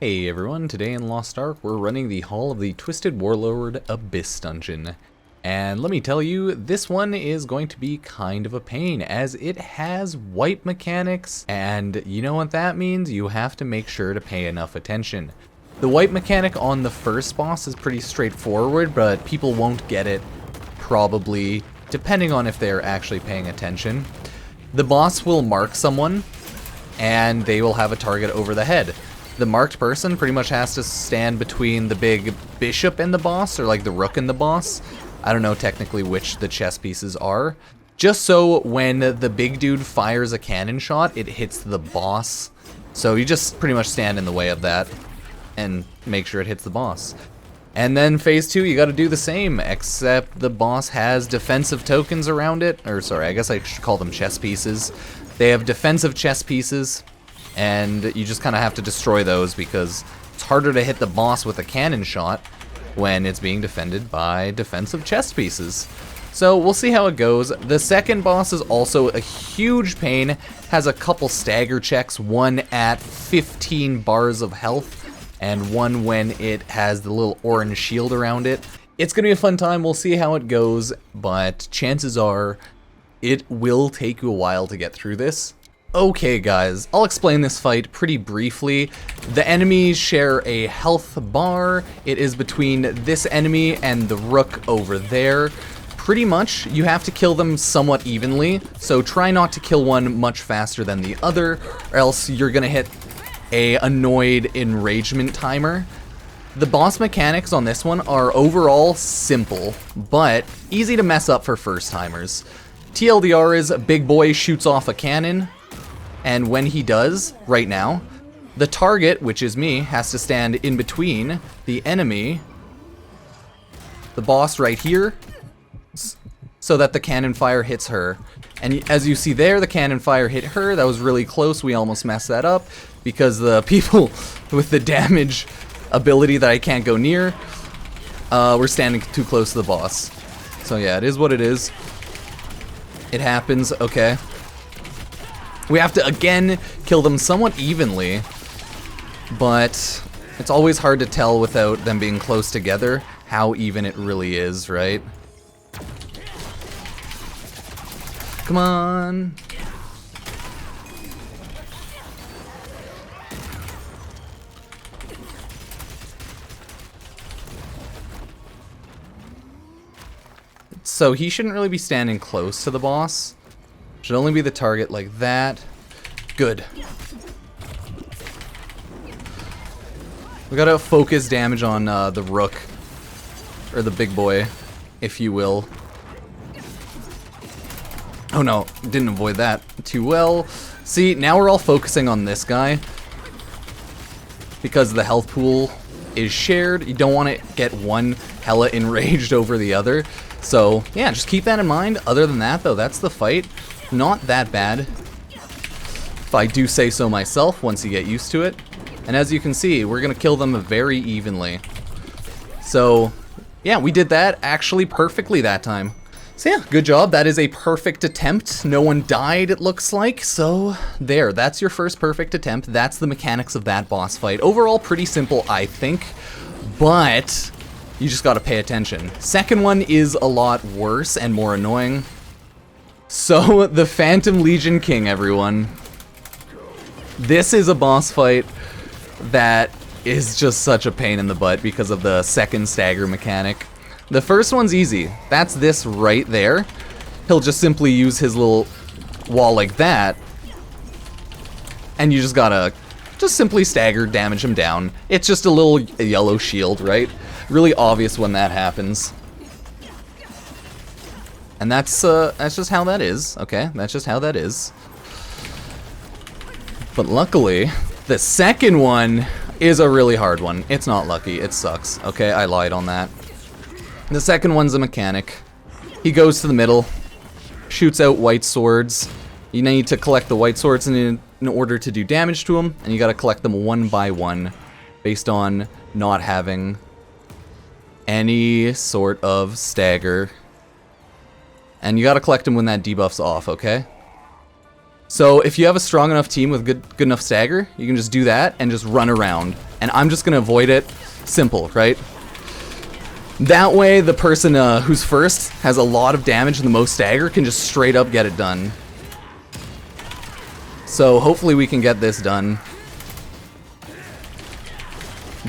Hey everyone, today in Lost Ark we're running the Hall of the Twisted Warlord Abyss dungeon. And let me tell you, this one is going to be kind of a pain as it has wipe mechanics, and you know what that means? You have to make sure to pay enough attention. The wipe mechanic on the first boss is pretty straightforward, but people won't get it probably, depending on if they're actually paying attention. The boss will mark someone, and they will have a target over the head. The marked person pretty much has to stand between the big bishop and the boss, or like the rook and the boss. I don't know technically which the chess pieces are. Just so when the big dude fires a cannon shot, it hits the boss. So you just pretty much stand in the way of that and make sure it hits the boss. And then phase 2, you gotta do the same, except the boss has defensive tokens around it. Or sorry, I guess I should call them chess pieces. They have defensive chess pieces, and you just kind of have to destroy those because it's harder to hit the boss with a cannon shot when it's being defended by defensive chess pieces. So we'll see how it goes. The second boss is also a huge pain, has a couple stagger checks, one at 15 bars of health, and one when it has the little orange shield around it. It's gonna be a fun time, we'll see how it goes, but chances are it will take you a while to get through this. Okay guys, I'll explain this fight pretty briefly. The enemies share a health bar. It is between this enemy and the rook over there. Pretty much, you have to kill them somewhat evenly, so try not to kill one much faster than the other, or else you're gonna hit a annoyed enragement timer. The boss mechanics on this one are overall simple, but easy to mess up for first timers. TLDR is big boy shoots off a cannon, and when he does, right now, the target, which is me, has to stand in between the enemy, the boss right here, so that the cannon fire hits her. And as you see there, the cannon fire hit her. That was really close. We almost messed that up because the people with the damage ability that I can't go near were standing too close to the boss. So yeah, it is what it is. It happens, okay. We have to, again, kill them somewhat evenly, but it's always hard to tell without them being close together how even it really is, right? Come on. So he shouldn't really be standing close to the boss. Should only be the target like that. Good. We gotta focus damage on the rook. Or the big boy, if you will. Oh no, didn't avoid that too well. See, now we're all focusing on this guy. Because the health pool is shared. You don't want to get one hella enraged over the other. So, yeah, just keep that in mind. Other than that, though, that's the fight. Not that bad, if I do say so myself, once you get used to it. And as you can see, we're gonna kill them very evenly. So, yeah, we did that actually perfectly that time. So yeah, good job. That is a perfect attempt. No one died, it looks like. So, there, that's your first perfect attempt. That's the mechanics of that boss fight. Overall, pretty simple, I think, but you just gotta pay attention. Second one is a lot worse and more annoying. So, the Phantom Legion King, everyone. This is a boss fight that is just such a pain in the butt because of the second stagger mechanic. The first one's easy. That's this right there. He'll just simply use his little wall like that, and you just gotta simply stagger, damage him down. It's just a little yellow shield, right? Really obvious when that happens. And that's just how that is, okay? That's just how that is. But luckily, the second one is a really hard one. It's not lucky, it sucks, okay? I lied on that. The second one's a mechanic. He goes to the middle, shoots out white swords. You need to collect the white swords in order to do damage to them, and you gotta collect them one by one, based on not having any sort of stagger. And you gotta collect them when that debuff's off, okay? So if you have a strong enough team with good enough stagger, you can just do that and just run around. And I'm just gonna avoid it. Simple, right? That way the person who's first has a lot of damage and the most stagger can just straight up get it done. So hopefully we can get this done.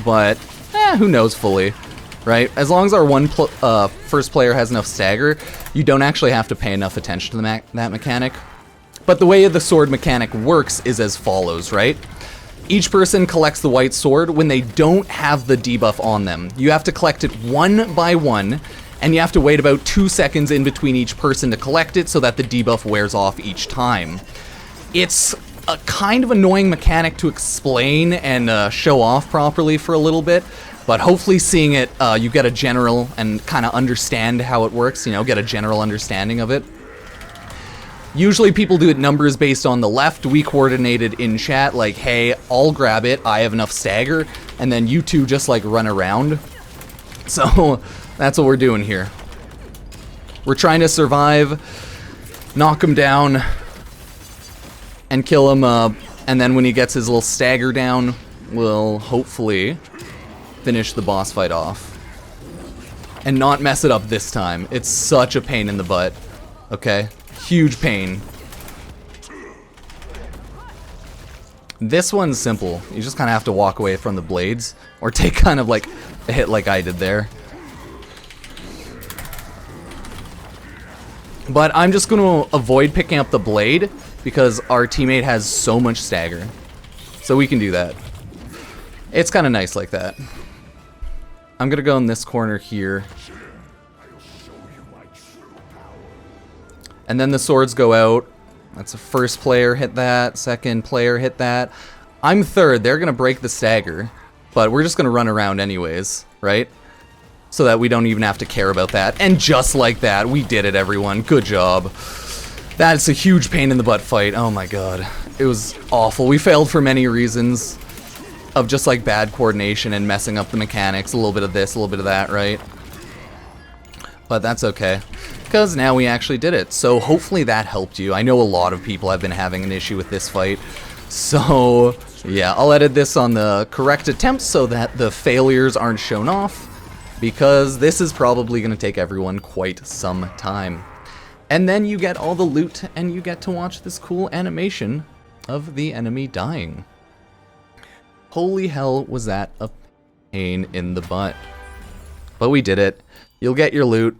But, who knows fully, right? As long as our first player has enough stagger, you don't actually have to pay enough attention to that mechanic. But the way the sword mechanic works is as follows, right? Each person collects the white sword when they don't have the debuff on them. You have to collect it one by one, and you have to wait about 2 seconds in between each person to collect it so that the debuff wears off each time. It's a kind of annoying mechanic to explain and show off properly for a little bit, but hopefully seeing it, you get a general and kind of understand how it works, you know, get a general understanding of it. Usually people do it numbers based on the left. We coordinated in chat like, hey, I'll grab it, I have enough stagger, and then you two just like run around. So that's what we're doing here. We're trying to survive, knock him down, and kill him, and then when he gets his little stagger down, we'll hopefully finish the boss fight off. And not mess it up this time. It's such a pain in the butt. Okay? Huge pain. This one's simple. You just kind of have to walk away from the blades, or take kind of like a hit like I did there. But I'm just going to avoid picking up the blade, because our teammate has so much stagger. So we can do that. It's kind of nice like that. I'm going to go in this corner here. And then the swords go out. That's the first player hit that, second player hit that. I'm third, they're gonna break the stagger, but we're just gonna run around anyways, right? So that we don't even have to care about that. And just like that, we did it, everyone. Good job. That's a huge pain in the butt fight. Oh my god. It was awful. We failed for many reasons of just like bad coordination and messing up the mechanics. A little bit of this, a little bit of that, right? But that's okay, because now we actually did it. So hopefully that helped you. I know a lot of people have been having an issue with this fight. So yeah, I'll edit this on the correct attempts so that the failures aren't shown off, because this is probably going to take everyone quite some time. And then you get all the loot, and you get to watch this cool animation of the enemy dying. Holy hell, was that a pain in the butt. But we did it. You'll get your loot,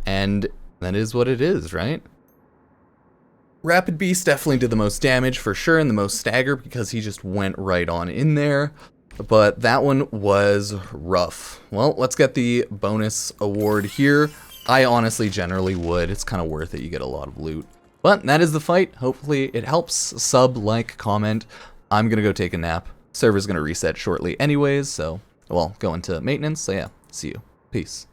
and that is what it is, right? Rapid Beast definitely did the most damage for sure, and the most stagger, because he just went right on in there. But that one was rough. Well, let's get the bonus award here. I honestly generally would. It's kind of worth it. You get a lot of loot. But that is the fight. Hopefully it helps. Sub, like, comment. I'm gonna go take a nap. Server's gonna reset shortly anyways, so, well, go into maintenance. So yeah, see you. Peace.